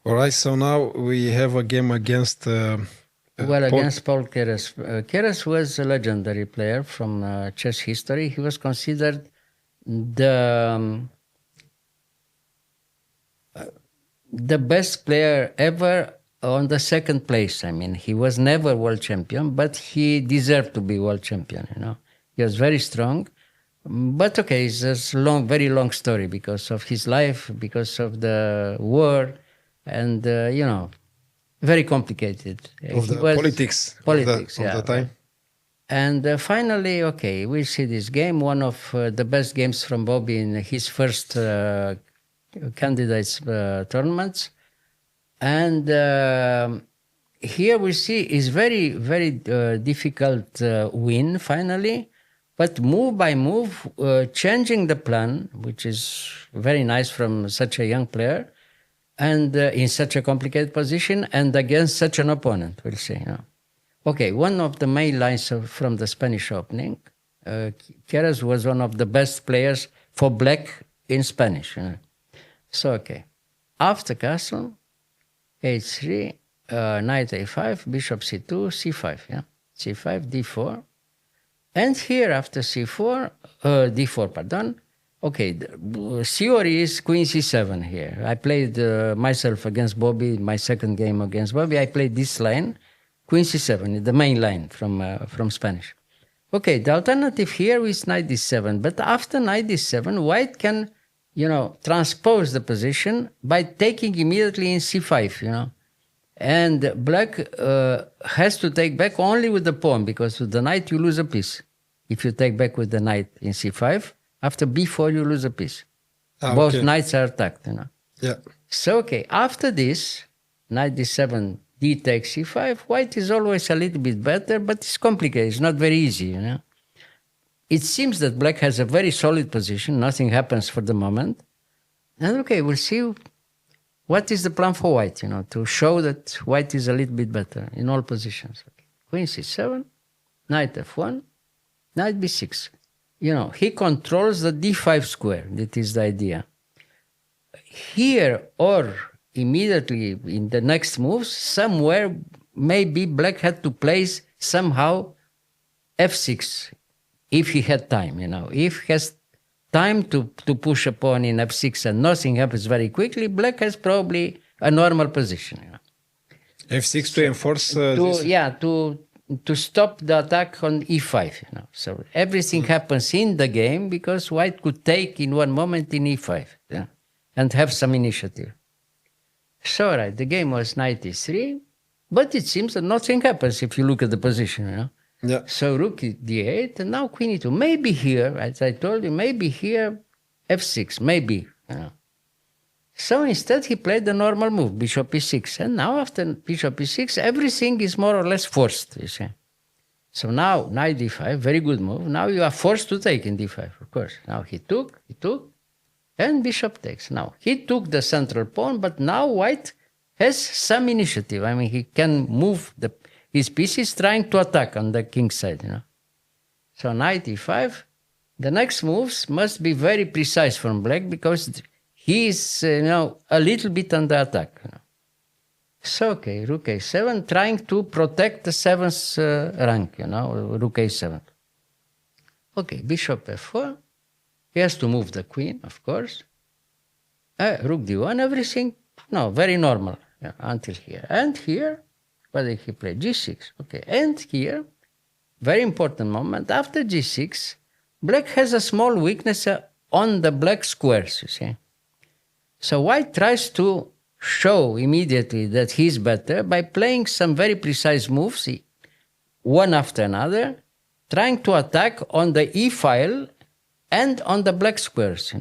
All right, so now we have a game against against Paul Keres. Keres was a legendary player from chess history. He was considered the best player ever on the second place. I mean, he was never world champion, but he deserved to be world champion, He was very strong. But okay, it's a very long story because of his life, because of the war, and, very complicated. Of the politics of the time. And finally, okay, we see this game, one of the best games from Bobby in his first candidates tournaments. And here we see is very, very difficult win finally, but move by move, changing the plan, which is very nice from such a young player, and in such a complicated position, and against such an opponent, we'll see. Okay, one of the main lines from the Spanish opening, Keres was one of the best players for black in Spanish. So, okay, after castle, h3, knight a5, bishop c2, c5, c5, d4. And here after c4, d4, pardon. Okay, the theory is queen c7 here. I played myself against Bobby, my second game against Bobby. I played this line, queen c7, the main line from Spanish. Okay, the alternative here is knight d7. But after knight d7, white can, transpose the position by taking immediately in c5, And black has to take back only with the pawn, because with the knight you lose a piece. If you take back with the knight in c5, after b4 you lose a piece. Both knights are attacked, Yeah. So, okay, after this, knight d7, d takes c5, white is always a little bit better, but it's complicated. It's not very easy, It seems that black has a very solid position. Nothing happens for the moment. And okay, we'll see what is the plan for white, to show that white is a little bit better in all positions. Okay. Queen c7, knight f1, knight b6. He controls the d5 square. That is the idea. Here or immediately in the next moves, somewhere maybe black had to place somehow f6 if he had time, If he has time to push a pawn in f6 and nothing happens very quickly, black has probably a normal position. f6 to enforce this? Yeah, to stop the attack on e5. So everything happens in the game because white could take in one moment in e5 and have some initiative. So right, the game was knight e3, but it seems that nothing happens if you look at the position. Yeah. So rook d8, and now queen e2. Maybe here, as I told you, maybe here f6, maybe. So instead he played the normal move, bishop e6. And now after bishop e6, everything is more or less forced, you see. So now knight d5, very good move. Now you are forced to take in d5, of course. Now he took, and bishop takes. Now he took the central pawn, but now white has some initiative. I mean, he can move his pieces trying to attack on the king's side, So knight e5. The next moves must be very precise from black because he is, a little bit under attack. So, okay, rook a7, trying to protect the seventh rank, rook a7. Okay, bishop f4. He has to move the queen, of course. Rook d1, everything, very normal until here. And here, what did he play? g6. Okay, and here, very important moment, after g6, black has a small weakness on the black squares, you see. So white tries to show immediately that he's better by playing some very precise moves, one after another, trying to attack on the e file and on the black squares,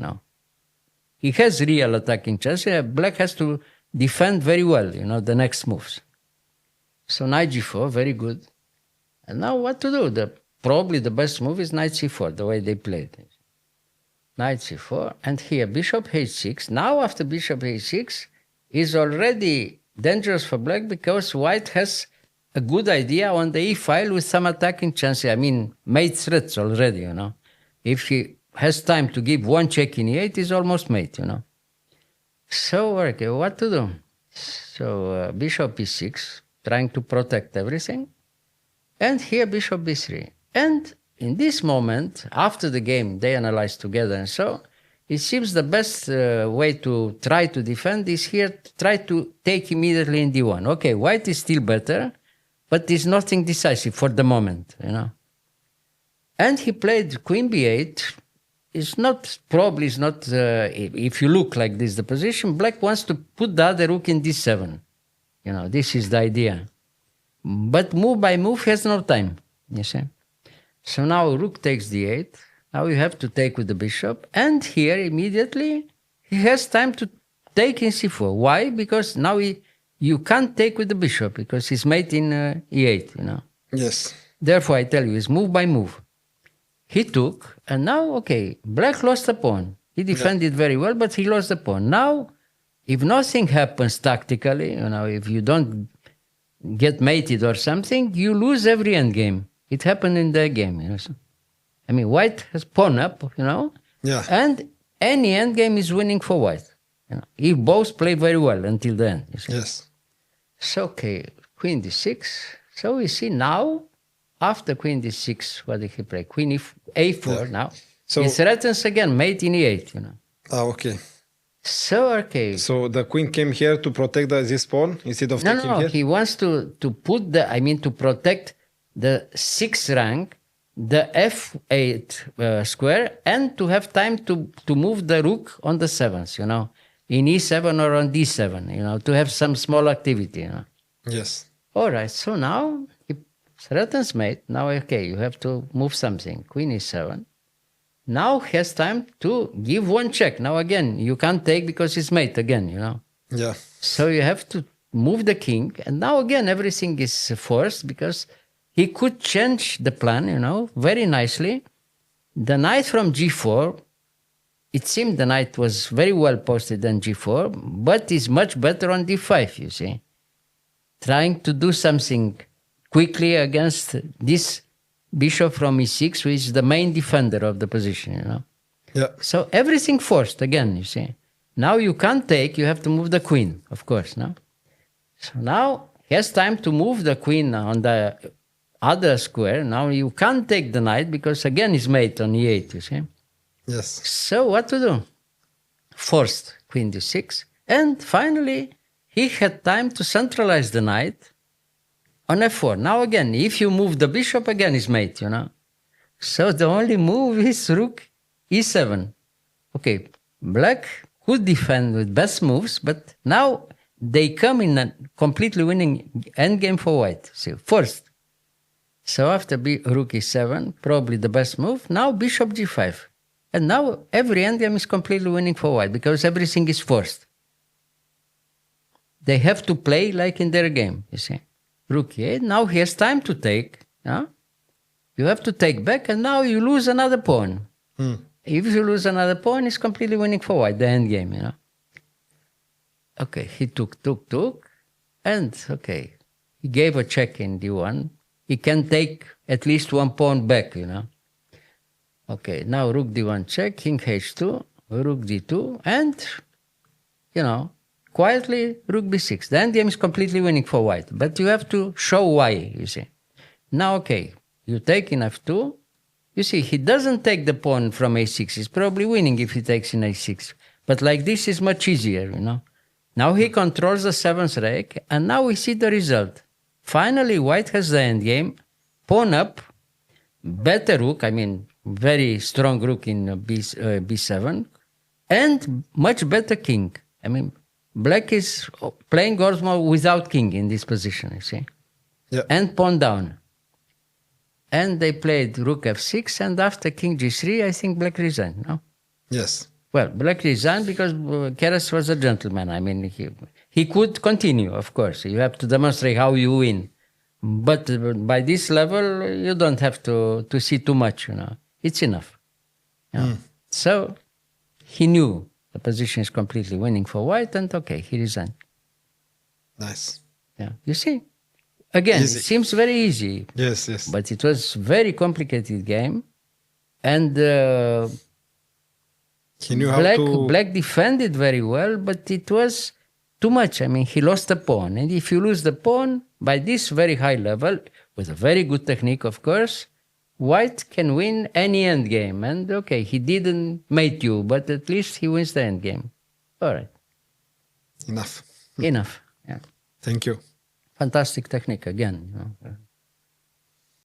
He has real attacking chance. Black has to defend very well, the next moves. So knight g4, very good. And now what to do? Probably the best move is knight c4, the way they played. Knight c4, and here bishop h6. Now after bishop h6 is already dangerous for black because white has a good idea on the e file with some attacking chance. I mean, made threats already, If he has time to give one check in e8, is almost mate, So, okay, what to do? So bishop e6, trying to protect everything. And here bishop b3. And in this moment, after the game, they analyzed together and so, it seems the best way to try to defend is here, to try to take immediately in d1. Okay, white is still better, but there's nothing decisive for the moment, you know. And he played queen b8. It's not, probably is not, if you look like this, the position, black wants to put the other rook in d7. You know, this is the idea. But move by move has no time, you see. So now rook takes d8. Now you have to take with the bishop. And here, immediately, he has time to take in c4. Why? Because now you can't take with the bishop, because he's mate in e8, you know. Yes. Therefore, I tell you, it's move by move. He took, and now, okay, black lost a pawn. He defended very well, but he lost the pawn. Now, if nothing happens tactically, you know, if you don't get mated or something, you lose every endgame. It happened in the game, you know. So, I mean, white has pawn up, you know, and any endgame is winning for white. You know, if both play very well until the end. You see. Yes. So, okay, queen d6. So we see now, after queen d6, what did he play? Queen a4 now. So it threatens again, mate in e8, you know. Ah, okay. So, okay. So the queen came here to protect this pawn instead of taking here? No, he wants to put to protect the 6th rank, the f8 square, and to have time to move the rook on the 7th, you know, in e7 or on d7, you know, to have some small activity, you know. Yes. All right, so now he threatens mate. Now, okay, you have to move something. Queen e7. Now has time to give one check. Now again, you can't take because it's mate again, you know. Yeah. So you have to move the king. And now again, everything is forced because he could change the plan, you know, very nicely. The knight from g4, it seemed the knight was very well posted on g4, but is much better on d5, you see. Trying to do something quickly against this bishop from e6, which is the main defender of the position, you know. Yeah. So everything forced again, you see. Now you can't take, you have to move the queen, of course, no? So now he has time to move the queen on the other square. Now you can't take the knight because again it's mate on e8, you see. Yes. So what to do? Forced queen d6. And finally, he had time to centralize the knight on f4. Now again, if you move the bishop, again is mate, you know. So the only move is rook e7. Okay, black could defend with best moves, but now they come in a completely winning endgame for white. See, first. So after rook e7, probably the best move. Now bishop g5. And now every endgame is completely winning for white because everything is forced. They have to play like in their game, you see. Rook e8, now he has time to take. Yeah? You have to take back, and now you lose another pawn. If you lose another pawn, it's completely winning for white, the endgame, you know. Okay, he took, and okay, he gave a check in d1. He can take at least one pawn back, you know. Okay, now rook d1 check, king h2, rook d2, and, you know, quietly, rook b6. The endgame is completely winning for white, but you have to show why, you see. Now, okay, you take in f2. You see, he doesn't take the pawn from a6. He's probably winning if he takes in a6. But like this is much easier, you know. Now he controls the 7th rank, and now we see the result. Finally, white has the endgame, pawn up, better rook, I mean, very strong rook in b7, and much better king. I mean, black is playing Gosmo without king in this position, you see. Yeah. And pawn down. And they played rook f6, and after king g3, I think black resigned, no? Yes. Well, black resigned because Keres was a gentleman. I mean, he could continue, of course. You have to demonstrate how you win. But by this level, you don't have to see too much, you know. It's enough. You know? So he knew the position is completely winning for white, and okay, he resigned. Nice. Yeah, you see? Again, Easy. It seems very easy. Yes, yes. But it was very complicated game. And he knew how to... Black defended very well, but it was too much. I mean, he lost the pawn. And if you lose the pawn by this very high level, with a very good technique, of course, white can win any endgame. And okay, he didn't mate you, but at least he wins the endgame. All right. Enough. Enough. Yeah. Thank you. Fantastic technique again. You know.